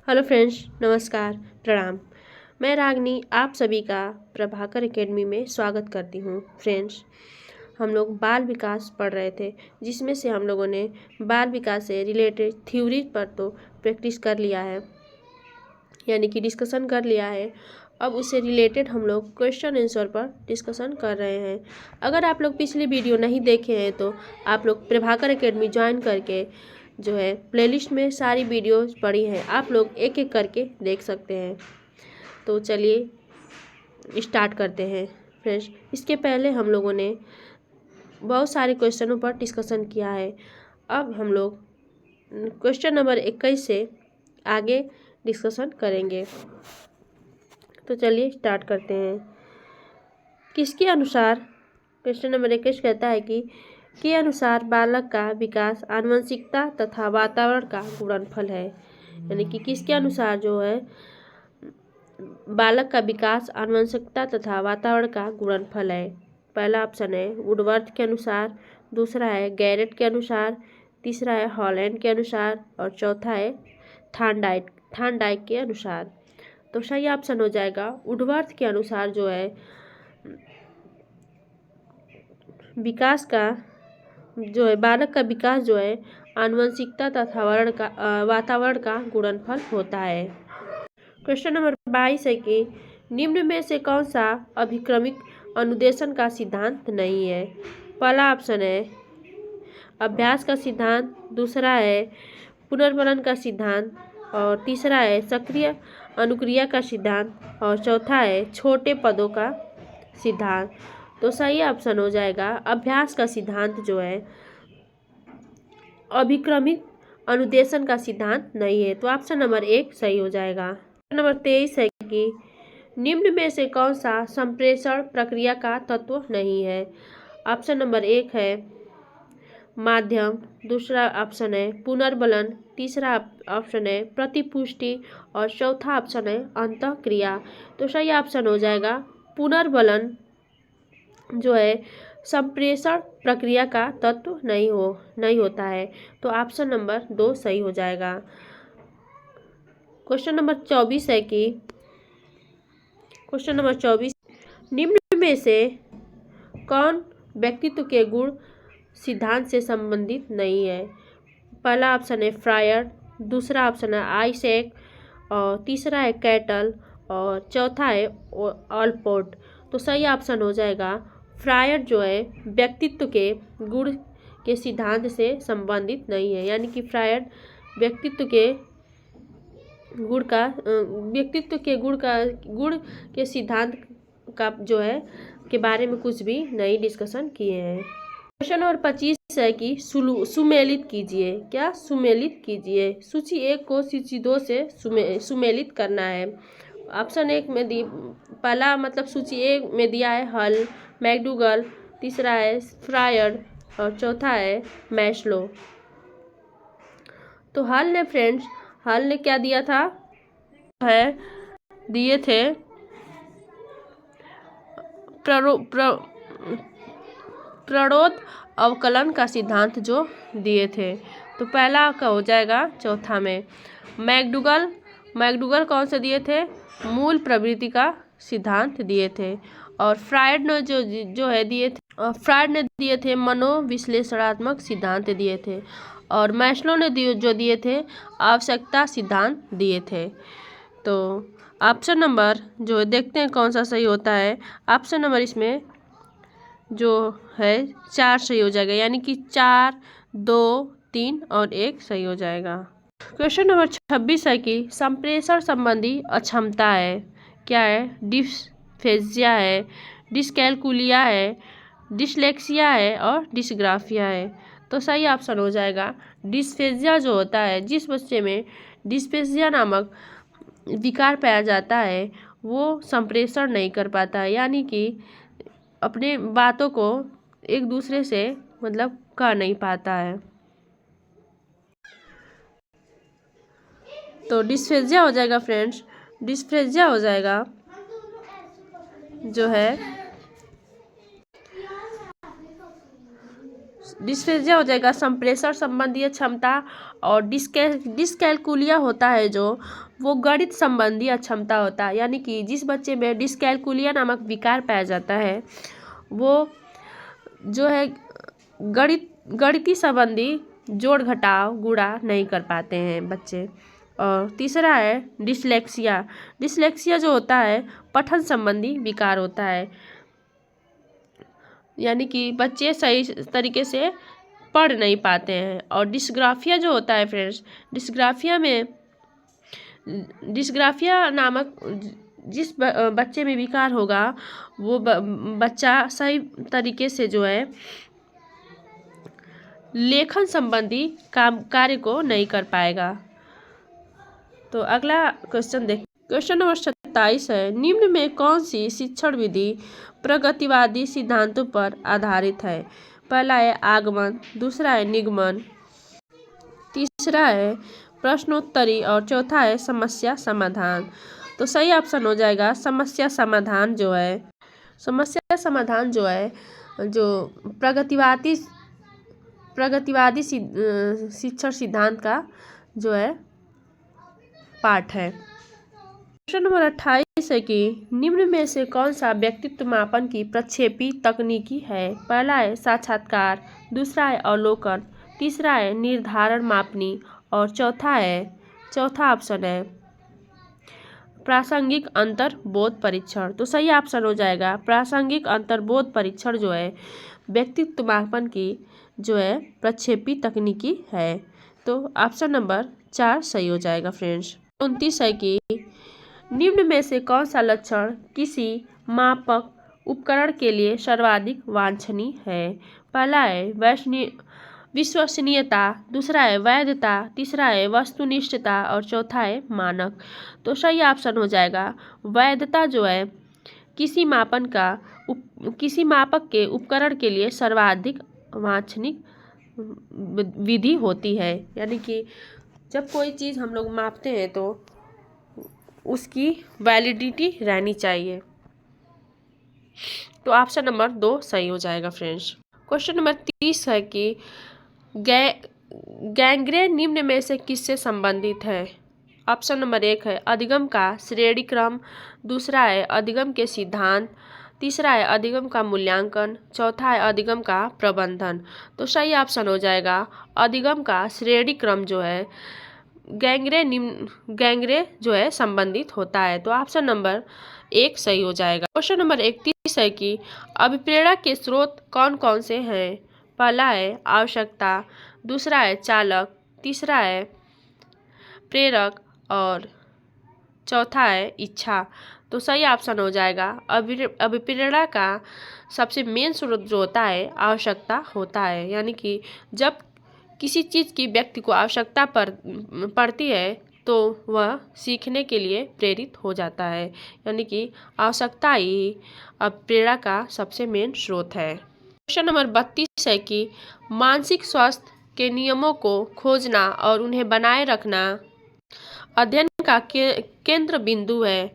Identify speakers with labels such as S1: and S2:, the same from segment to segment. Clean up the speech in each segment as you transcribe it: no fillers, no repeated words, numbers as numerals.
S1: Hello friends, नमस्कार, प्रणाम। मैं रागनी आप सभी का प्रभाकर एकेडमी में स्वागत करती हूँ। फ्रेंड्स, हम लोग बाल विकास पढ़ रहे थे, जिसमें से हम लोगों ने बाल विकास से रिलेटेड थ्योरी पर तो प्रैक्टिस कर लिया है, यानी कि डिस्कशन कर लिया है। अब उससे रिलेटेड हम लोग क्वेश्चन आंसर पर डिस्कशन कर रहे हैं। अगर आप लोग पिछली वीडियो नहीं देखे हैं तो आप लोग प्रभाकर एकेडमी ज्वाइन करके जो है प्लेलिस्ट में सारी वीडियोस पड़ी हैं, आप लोग एक एक करके देख सकते हैं। तो चलिए स्टार्ट करते हैं। फ्रेंड्स, इसके पहले हम लोगों ने बहुत सारे क्वेश्चनों पर डिस्कशन किया है। अब हम लोग क्वेश्चन नंबर 21 से आगे डिस्कशन करेंगे। तो चलिए स्टार्ट करते हैं। किसके अनुसार, क्वेश्चन नंबर 21 कहता है कि के अनुसार बालक का विकास आनुवंशिकता तथा वातावरण का गुणनफल है। यानी कि किसके अनुसार जो है बालक का विकास आनुवंशिकता तथा वातावरण का गुणनफल है। पहला ऑप्शन है वुडवर्थ के अनुसार, दूसरा है गैरेट के अनुसार, तीसरा है हॉलैंड के अनुसार और चौथा है थार्नडाइक के अनुसार। तो सही ऑप्शन हो जाएगा वुडवर्थ के अनुसार जो है विकास का जो है बालक का विकास जो है आनुवंशिकता तथा वातावरण का गुणनफल होता है। क्वेश्चन नंबर 22 है कि निम्न में से कौन सा अभिक्रमिक अनुदेशन का सिद्धांत नहीं है। पहला ऑप्शन है अभ्यास का सिद्धांत, दूसरा है पुनर्बलन का सिद्धांत और तीसरा है सक्रिय अनुक्रिया का सिद्धांत और चौथा है छोटे पदों का सिद्धांत। तो सही ऑप्शन हो जाएगा अभ्यास का सिद्धांत जो है अभिक्रमिक अनुदेशन का सिद्धांत नहीं है। तो ऑप्शन नंबर 1 सही हो जाएगा। नंबर 23 है कि निम्न में से कौन सा संप्रेषण प्रक्रिया का तत्व नहीं है। ऑप्शन नंबर 1 है माध्यम, दूसरा ऑप्शन है पुनर्बलन, तीसरा ऑप्शन है प्रतिपुष्टि और चौथा ऑप्शन है अंतःक्रिया। तो सही ऑप्शन हो जाएगा पुनर्बलन जो है संप्रेषण प्रक्रिया का तत्व नहीं होता है। तो ऑप्शन नंबर 2 सही हो जाएगा। क्वेश्चन नंबर 24 है कि क्वेश्चन नंबर 24 निम्न में से कौन व्यक्तित्व के गुण सिद्धांत से संबंधित नहीं है। पहला ऑप्शन है फ्रायड, दूसरा ऑप्शन है आइजैक और तीसरा है कैटल और चौथा है ऑलपोर्ट। तो सही ऑप्शन हो जाएगा फ्रायड जो है व्यक्तित्व के गुण के सिद्धांत से संबंधित नहीं है। यानी कि फ्रायड व्यक्तित्व के गुण के सिद्धांत का जो है के बारे में कुछ भी नहीं डिस्कशन किए हैं। क्वेश्चन नंबर 25 है कि सुमेलित कीजिए। क्या सुमेलित कीजिए? सूची 1 को सूची 2 से सुमेलित करना है। ऑप्शन 1 में पहला मतलब सूची 1 में दिया है हल, मैकडूगल, तीसरा है फ्रायड और चौथा है मैस्लो। तो हल ने क्या दिया था दिए थे प्रणोद अवकलन का सिद्धांत जो दिए थे। तो पहला का हो जाएगा चौथा में। मैकडूगल कौन से दिए थे? मूल प्रवृत्ति का सिद्धांत दिए थे। और फ्रायड ने फ्रायड ने दिए थे मनोविश्लेषणात्मक सिद्धांत दिए थे। और मैस्लो ने जो दिए थे आवश्यकता सिद्धांत दिए थे। तो ऑप्शन नंबर जो देखते हैं कौन सा सही होता है। ऑप्शन नंबर इसमें जो है 4 सही हो जाएगा, यानी कि 4, 2, 3 और 1 सही हो जाएगा। क्वेश्चन नंबर 26 है कि संप्रेषण संबंधी अक्षमता है। क्या है? डिस्फेजिया है, डिस्कैलकुलिया है, डिसलेक्सिया है और डिसग्राफिया है। तो सही ऑप्शन हो जाएगा डिस्फेजिया जो होता है, जिस बच्चे में डिस्फेजिया नामक विकार पाया जाता है वो संप्रेषण नहीं कर पाता है, यानी कि अपने बातों को एक दूसरे से मतलब कह नहीं पाता है। तो डिस्फेजिया हो जाएगा फ्रेंड्स, डिस्फेजिया हो जाएगा जो है डिस्फेजिया हो जाएगा संप्रेषण संबंधी क्षमता, और डिस्कैलकुलिया होता है जो वो गणित संबंधी अक्षमता होता है, यानी कि जिस बच्चे में डिस्कैलकुलिया नामक विकार पाया जाता है वो जो है गणितीय संबंधी जोड़ घटाव गुणा नहीं कर पाते हैं बच्चे। और तीसरा है डिसलेक्सिया। डिसलेक्सिया जो होता है पठन संबंधी विकार होता है, यानी कि बच्चे सही तरीके से पढ़ नहीं पाते हैं। और डिस्ग्राफिया जो होता है फ्रेंड्स, डिस्ग्राफिया नामक जिस बच्चे में विकार होगा वो बच्चा सही तरीके से जो है लेखन संबंधी कार्य को नहीं कर पाएगा। तो अगला क्वेश्चन देख, क्वेश्चन नंबर 27 है, निम्न में कौन सी शिक्षण विधि प्रगतिवादी सिद्धांतों पर आधारित है? पहला है आगमन, दूसरा है निगमन, तीसरा है प्रश्नोत्तरी और चौथा है समस्या समाधान। तो सही ऑप्शन हो जाएगा समस्या समाधान जो है। समस्या समाधान जो है जो प्रगतिवादी शिक्षण सिद्धांत का जो है पाठ है। क्वेश्चन नंबर 28 है कि निम्न में से कौन सा व्यक्तित्व मापन की प्रक्षेपी तकनीकी है? पहला है साक्षात्कार, दूसरा है अवलोकन, तीसरा है निर्धारण मापनी और चौथा ऑप्शन है प्रासंगिक अंतर्बोध परीक्षण। तो सही ऑप्शन हो जाएगा प्रासंगिक अंतर्बोध परीक्षण जो है व्यक्तित्व मापन की जो है प्रक्षेपी तकनीकी है। तो ऑप्शन नंबर 4 सही हो जाएगा फ्रेंड्स। 29 है कि निम्न में से कौन सा लक्षण किसी मापक उपकरण के लिए सर्वाधिक वांछनीय है? पहला है विश्वसनीयता, दूसरा है वैधता, तीसरा है वस्तुनिष्ठता और चौथा है मानक। तो सही ऑप्शन हो जाएगा वैधता जो है किसी मापक के उपकरण के लिए सर्वाधिक वांछनीय विधि होती है, यानी कि जब कोई चीज़ हम लोग मापते हैं तो उसकी वैलिडिटी रहनी चाहिए। तो ऑप्शन नंबर 2 सही हो जाएगा फ्रेंड्स। क्वेश्चन नंबर 30 है कि गैंग्रेन निम्न में से किससे संबंधित है? ऑप्शन नंबर 1 है अधिगम का श्रेणी क्रम, दूसरा है अधिगम के सिद्धांत, तीसरा है अधिगम का मूल्यांकन, चौथा है अधिगम का प्रबंधन। तो सही ऑप्शन हो जाएगा अधिगम का श्रेणी क्रम जो है गैंग्रे जो है संबंधित होता है। तो ऑप्शन नंबर 1 सही हो जाएगा। क्वेश्चन नंबर 31 है कि अभिप्रेरणा के स्रोत कौन कौन से हैं? पहला है आवश्यकता, दूसरा है चालक, तीसरा है प्रेरक और चौथा है इच्छा। तो सही ऑप्शन हो जाएगा अभिप्रेरणा का सबसे मेन स्रोत जो होता है आवश्यकता होता है, यानी कि जब किसी चीज़ की व्यक्ति को आवश्यकता पड़ती है तो वह सीखने के लिए प्रेरित हो जाता है, यानी कि आवश्यकता ही प्रेरणा का सबसे मेन स्रोत है। क्वेश्चन नंबर 32 है कि मानसिक स्वास्थ्य के नियमों को खोजना और उन्हें बनाए रखना अध्ययन का केंद्र बिंदु है।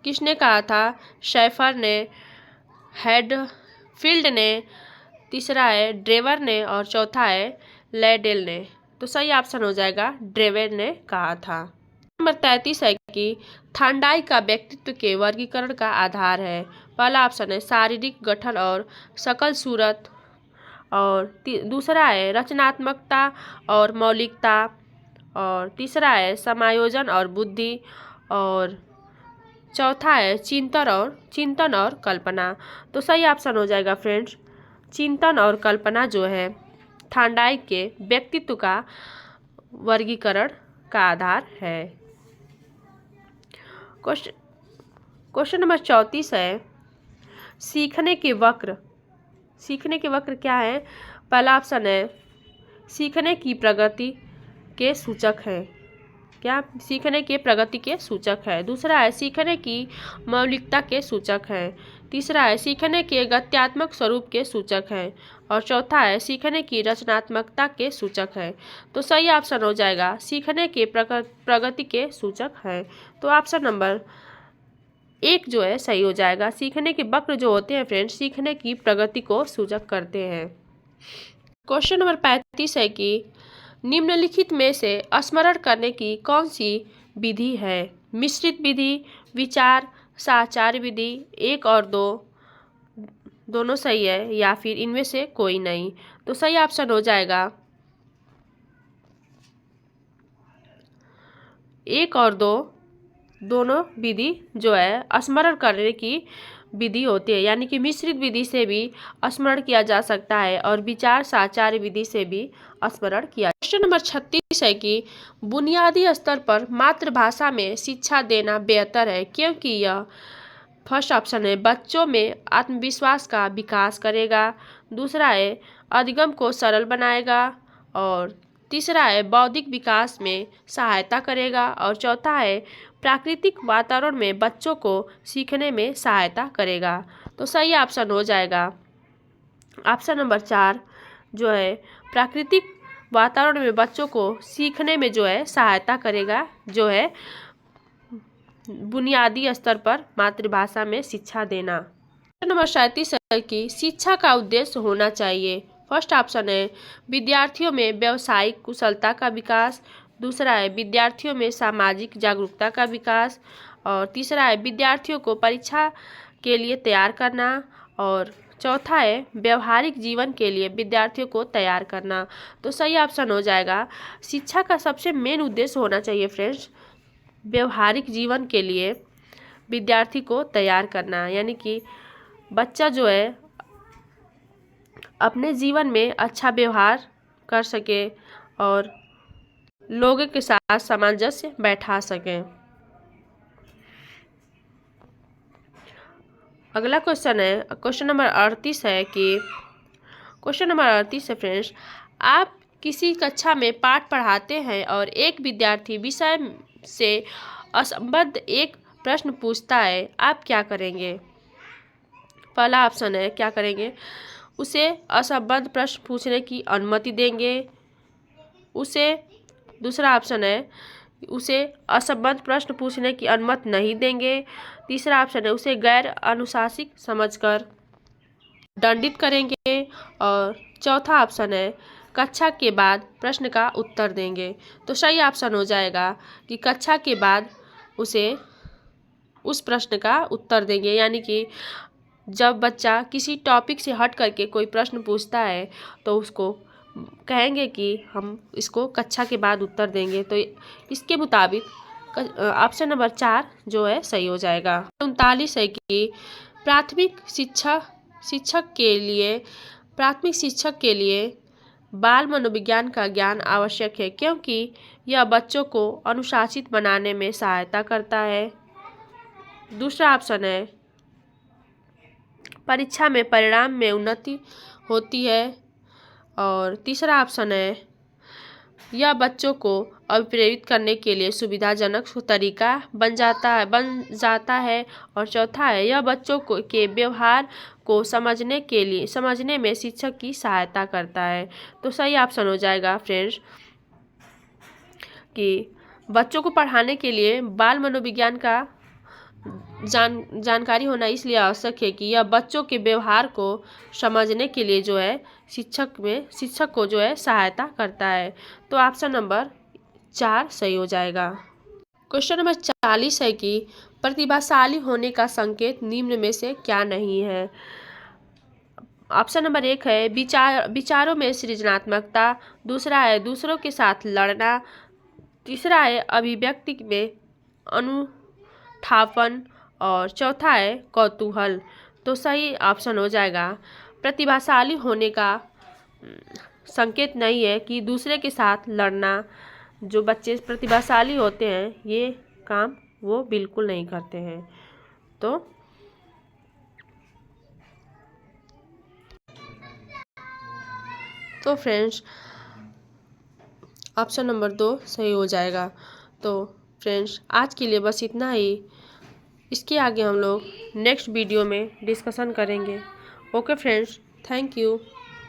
S1: किसने कहा था? शैफर ने, हेडफील्ड ने, तीसरा है ड्रेवर ने और चौथा है लैडेल ने। तो सही ऑप्शन हो जाएगा ड्रेवर ने कहा था। नंबर 33 है कि थांडाई का व्यक्तित्व के वर्गीकरण का आधार है। पहला ऑप्शन है शारीरिक गठन और शकल सूरत, और दूसरा है रचनात्मकता और मौलिकता, और तीसरा है समायोजन और बुद्धि, और चौथा है चिंतन और कल्पना। तो सही ऑप्शन हो जाएगा फ्रेंड्स चिंतन और कल्पना जो है थांडाई के व्यक्तित्व का वर्गीकरण का आधार है। क्वेश्चन नंबर 34 है सीखने के वक्र क्या है? पहला ऑप्शन है सीखने की प्रगति के सूचक है। क्या? सीखने के प्रगति के सूचक है। दूसरा है सीखने की मौलिकता के सूचक है, तीसरा है सीखने के गत्यात्मक स्वरूप के सूचक है, और चौथा है सीखने की रचनात्मकता के सूचक है। तो सही ऑप्शन हो जाएगा सीखने के प्रगति के सूचक है। तो ऑप्शन नंबर 1 जो है सही हो जाएगा। सीखने के वक्र जो होते हैं फ्रेंड्स सीखने की प्रगति को सूचक करते हैं। क्वेश्चन नंबर 35 है कि निम्नलिखित में से स्मरण करने की कौन सी विधि है? मिश्रित विधि, विचार, साहचर्य विधि, एक और दो दोनों सही है, या फिर इनमें से कोई नहीं। तो सही ऑप्शन हो जाएगा एक और दो दोनों विधि जो है स्मरण करने की विधि होती है, यानी कि मिश्रित विधि से भी स्मरण किया जा सकता है और विचार साहचर्य विधि से भी स्मरण किया। क्वेश्चन नंबर 36 है कि बुनियादी स्तर पर मातृभाषा में शिक्षा देना बेहतर है क्योंकि यह, फर्स्ट ऑप्शन है, बच्चों में आत्मविश्वास का विकास करेगा, दूसरा है अधिगम को सरल बनाएगा, और तीसरा है बौद्धिक विकास में सहायता करेगा, और चौथा है प्राकृतिक वातावरण में बच्चों को सीखने में सहायता करेगा। तो सही ऑप्शन हो जाएगा ऑप्शन नंबर 4 जो है प्राकृतिक वातावरण में बच्चों को सीखने में जो है सहायता करेगा, जो है बुनियादी स्तर पर मातृभाषा में शिक्षा देना। नंबर 37 है कि शिक्षा का उद्देश्य होना चाहिए। फर्स्ट ऑप्शन है विद्यार्थियों में व्यावसायिक कुशलता का विकास, दूसरा है विद्यार्थियों में सामाजिक जागरूकता का विकास, और तीसरा है विद्यार्थियों को परीक्षा के लिए तैयार करना, और चौथा है व्यवहारिक जीवन के लिए विद्यार्थियों को तैयार करना। तो सही ऑप्शन हो जाएगा शिक्षा का सबसे मेन उद्देश्य होना चाहिए फ्रेंड्स व्यवहारिक जीवन के लिए विद्यार्थी को तैयार करना, यानी कि बच्चा जो है अपने जीवन में अच्छा व्यवहार कर सके और लोगों के साथ सामंजस्य बैठा सके। अगला क्वेश्चन है क्वेश्चन नंबर 38 है कि क्वेश्चन नंबर 38 है फ्रेंड्स, आप किसी कक्षा में पाठ पढ़ाते हैं और एक विद्यार्थी विषय से असंबद्ध एक प्रश्न पूछता है, आप क्या करेंगे? पहला ऑप्शन है क्या करेंगे, उसे असंबद्ध प्रश्न पूछने की अनुमति देंगे, उसे दूसरा ऑप्शन है उसे असंबद्ध प्रश्न पूछने की अनुमति नहीं देंगे, तीसरा ऑप्शन है उसे गैर अनुशासित समझकर दंडित करेंगे, और चौथा ऑप्शन है कक्षा के बाद प्रश्न का उत्तर देंगे। तो सही ऑप्शन हो जाएगा कि कक्षा के बाद उसे उस प्रश्न का उत्तर देंगे, यानी कि जब बच्चा किसी टॉपिक से हट करके कोई प्रश्न पूछता है तो उसको कहेंगे कि हम इसको कक्षा के बाद उत्तर देंगे। तो इसके मुताबिक ऑप्शन नंबर 4 जो है सही हो जाएगा। 39 है कि प्राथमिक शिक्षक के लिए बाल मनोविज्ञान का ज्ञान आवश्यक है क्योंकि यह बच्चों को अनुशासित बनाने में सहायता करता है, दूसरा ऑप्शन है परीक्षा में परिणाम में उन्नति होती है, और तीसरा ऑप्शन है यह बच्चों को अभिप्रेरित करने के लिए सुविधाजनक तरीका बन जाता है, और चौथा है यह बच्चों को के व्यवहार को समझने में शिक्षक की सहायता करता है। तो सही ऑप्शन हो जाएगा फ्रेंड्स कि बच्चों को पढ़ाने के लिए बाल मनोविज्ञान का जानकारी होना इसलिए आवश्यक है कि यह बच्चों के व्यवहार को समझने के लिए जो है शिक्षक को जो है सहायता करता है। तो ऑप्शन नंबर 4 सही हो जाएगा। क्वेश्चन नंबर 40 है कि प्रतिभाशाली होने का संकेत निम्न में से क्या नहीं है? ऑप्शन नंबर 1 है विचारों में सृजनात्मकता, दूसरा है दूसरों के साथ लड़ना, तीसरा है अभिव्यक्ति में अनुठापन, और चौथा है कौतूहल। तो सही ऑप्शन हो जाएगा प्रतिभाशाली होने का संकेत नहीं है कि दूसरे के साथ लड़ना। जो बच्चे प्रतिभाशाली होते हैं ये काम वो बिल्कुल नहीं करते हैं। तो फ्रेंड्स ऑप्शन नंबर 2 सही हो जाएगा। तो फ्रेंड्स आज के लिए बस इतना ही, इसके आगे हम लोग नेक्स्ट वीडियो में डिस्कशन करेंगे। Okay friends, thank you.